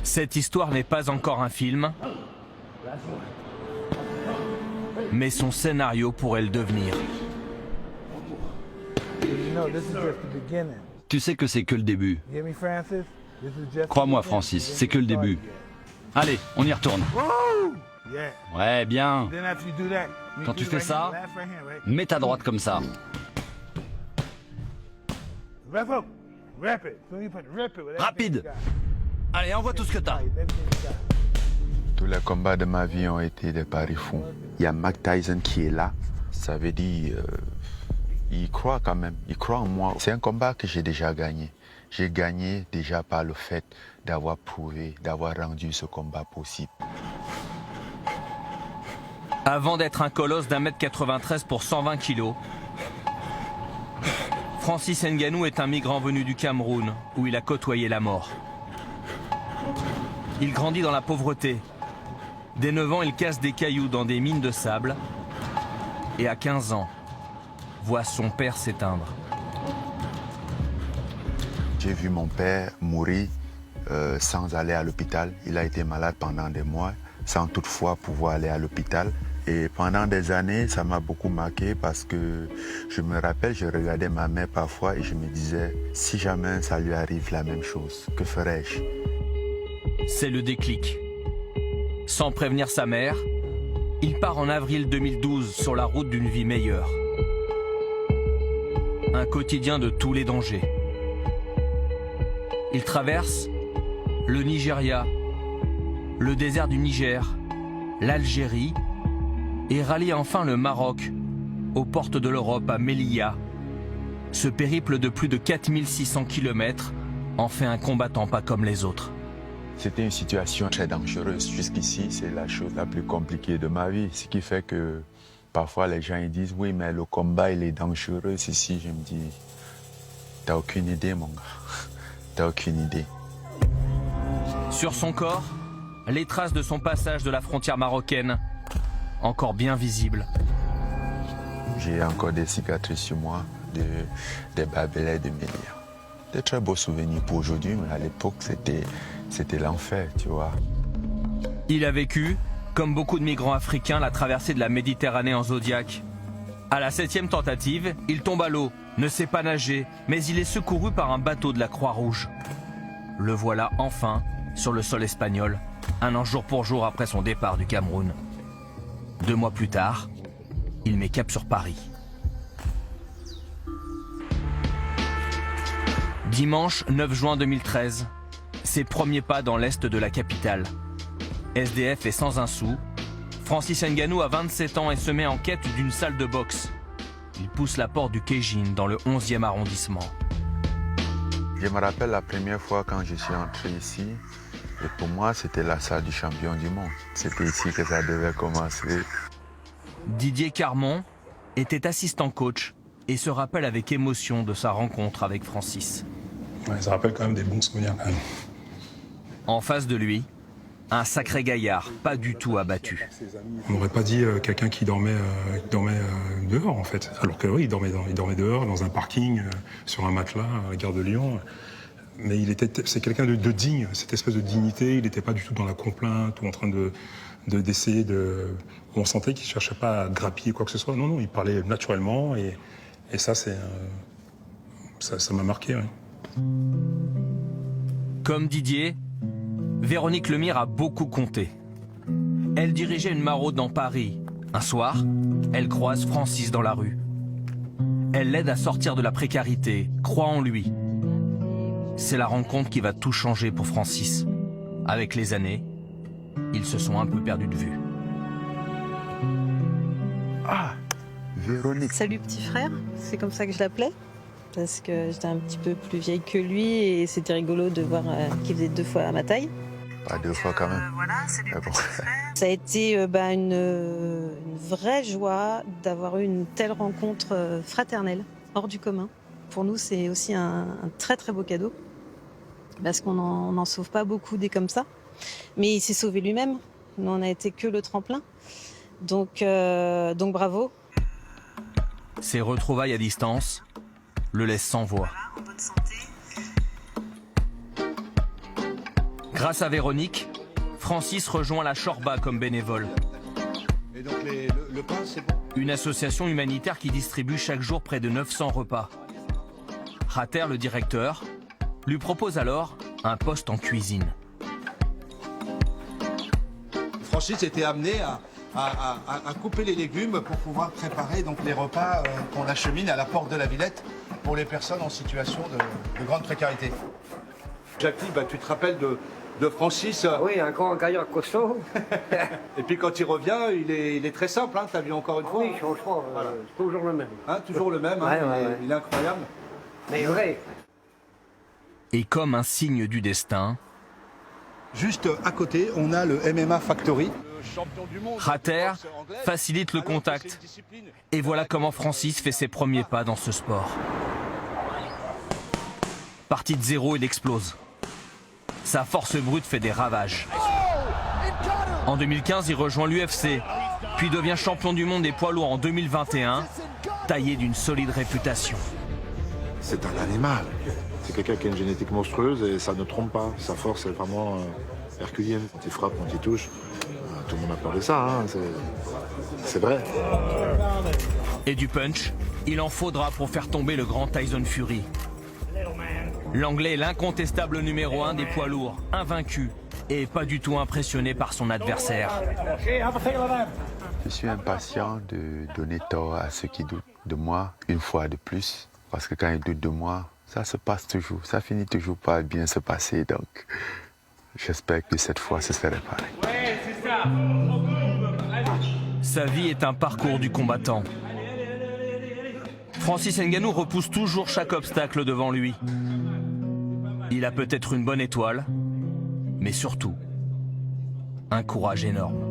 Cette histoire n'est pas encore un film, mais son scénario pourrait le devenir. Tu sais que c'est que le début. Crois-moi, Francis, c'est que le début. Allez, on y retourne. Ouais, bien. Quand tu fais ça, mets ta droite comme ça. Rapide. Allez, envoie tout ce que t'as. Tous les combats de ma vie ont été des paris fous. Il y a Mike Tyson qui est là. Ça veut dire, il croit quand même. Il croit en moi. C'est un combat que j'ai déjà gagné. J'ai gagné déjà par le fait d'avoir prouvé, d'avoir rendu ce combat possible. Avant d'être un colosse d'1m93 pour 120 kilos, Francis Ngannou est un migrant venu du Cameroun, où il a côtoyé la mort. Il grandit dans la pauvreté. Dès 9 ans, il casse des cailloux dans des mines de sable. Et à 15 ans, voit son père s'éteindre. J'ai vu mon père mourir sans aller à l'hôpital. Il a été malade pendant des mois, sans toutefois pouvoir aller à l'hôpital. Et pendant des années, ça m'a beaucoup marqué parce que je me rappelle, je regardais ma mère parfois et je me disais, si jamais ça lui arrive la même chose, que ferais-je? C'est le déclic. Sans prévenir sa mère, il part en avril 2012 sur la route d'une vie meilleure. Un quotidien de tous les dangers. Il traverse le Nigeria, le désert du Niger, l'Algérie et rallie enfin le Maroc, aux portes de l'Europe à Melilla. Ce périple de plus de 4600 km en fait un combattant pas comme les autres. C'était une situation très dangereuse. Jusqu'ici, c'est la chose la plus compliquée de ma vie. Ce qui fait que parfois les gens ils disent, oui, mais le combat il est dangereux. Ici, je me dis, t'as aucune idée, mon gars. T'as aucune idée. Sur son corps, les traces de son passage de la frontière marocaine, encore bien visibles. J'ai encore des cicatrices sur moi, des barbelés de Melilla. Des très beaux souvenirs pour aujourd'hui, mais à l'époque, c'était l'enfer, tu vois. Il a vécu, comme beaucoup de migrants africains, la traversée de la Méditerranée en Zodiac. À la 7e tentative, il tombe à l'eau, ne sait pas nager, mais il est secouru par un bateau de la Croix-Rouge. Le voilà enfin sur le sol espagnol, un an jour pour jour après son départ du Cameroun. 2 mois plus tard, il met cap sur Paris. Dimanche 9 juin 2013, ses premiers pas dans l'est de la capitale. SDF et sans un sou, Francis Ngannou a 27 ans et se met en quête d'une salle de boxe. Il pousse la porte du Kéjin dans le 11e arrondissement. Je me rappelle la première fois quand je suis entré ici, et pour moi c'était la salle du champion du monde. C'était ici que ça devait commencer. Didier Carmon était assistant coach et se rappelle avec émotion de sa rencontre avec Francis. Ouais, ça rappelle quand même des bons souvenirs quand même. En face de lui, un sacré gaillard, pas du tout abattu. On n'aurait pas dit quelqu'un qui dormait dehors en fait. Alors que oui, il dormait dehors, dans un parking, sur un matelas à la gare de Lyon. Mais c'est quelqu'un de digne, cette espèce de dignité. Il n'était pas du tout dans la complainte ou en train d'essayer de... On sentait qu'il ne cherchait pas à grappiller quoi que ce soit. Non, non, il parlait naturellement et ça, ça m'a marqué. Oui. Comme Didier, Véronique Lemire a beaucoup compté. Elle dirigeait une maraude dans Paris. Un soir, elle croise Francis dans la rue. Elle l'aide à sortir de la précarité, croit en lui. C'est la rencontre qui va tout changer pour Francis. Avec les années, ils se sont un peu perdus de vue. Ah, Véronique. Salut petit frère, c'est comme ça que je l'appelais. Parce que j'étais un petit peu plus vieille que lui et c'était rigolo de voir qu'il faisait 2 fois ma taille. Pas 2 fois quand même. Voilà, c'est les bon. Ça a été une vraie joie d'avoir eu une telle rencontre fraternelle, hors du commun. Pour nous, c'est aussi un très très beau cadeau. Parce qu'on n'en sauve pas beaucoup des comme ça. Mais il s'est sauvé lui-même. Nous, on n'a été que le tremplin. Donc bravo. Ces retrouvailles à distance le laissent sans voix. Grâce à Véronique, Francis rejoint la Chorba comme bénévole. Et donc le pain, c'est bon. Une association humanitaire qui distribue chaque jour près de 900 repas. Rater, le directeur, lui propose alors un poste en cuisine. Francis était amené à couper les légumes pour pouvoir préparer donc les repas qu'on achemine à la porte de la Villette pour les personnes en situation de grande précarité. Jackie, bah, tu te rappelles de Francis? Oui, un grand gaillard costaud. Et puis quand il revient, il est très simple, hein, tu as vu encore une fois. Oui, franchement, Voilà. toujours le même. Hein, toujours le même, hein, Ouais. il est incroyable. Mais vrai. Et comme un signe du destin, Juste à côté, on a le MMA Factory. Rater facilite le contact. Et voilà comment Francis fait ses premiers pas dans ce sport. Parti de zéro, il explose. Sa force brute fait des ravages. En 2015, il rejoint l'UFC, puis devient champion du monde des poids lourds en 2021, taillé d'une solide réputation. C'est un animal. C'est quelqu'un qui a une génétique monstrueuse et ça ne trompe pas. Sa force est vraiment herculienne. Quand il frappe, quand il touche, tout le monde a peur de ça. Hein. C'est vrai. Et du punch, il en faudra pour faire tomber le grand Tyson Fury. L'Anglais est l'incontestable numéro 1 des poids lourds, invaincu et pas du tout impressionné par son adversaire. Je suis impatient de donner tort à ceux qui doutent de moi une fois de plus. Parce que quand ils doutent de moi, ça se passe toujours. Ça finit toujours par bien se passer. Donc, j'espère que cette fois, ce serait pareil. Sa vie est un parcours du combattant. Francis Ngannou repousse toujours chaque obstacle devant lui. Il a peut-être une bonne étoile, mais surtout, un courage énorme.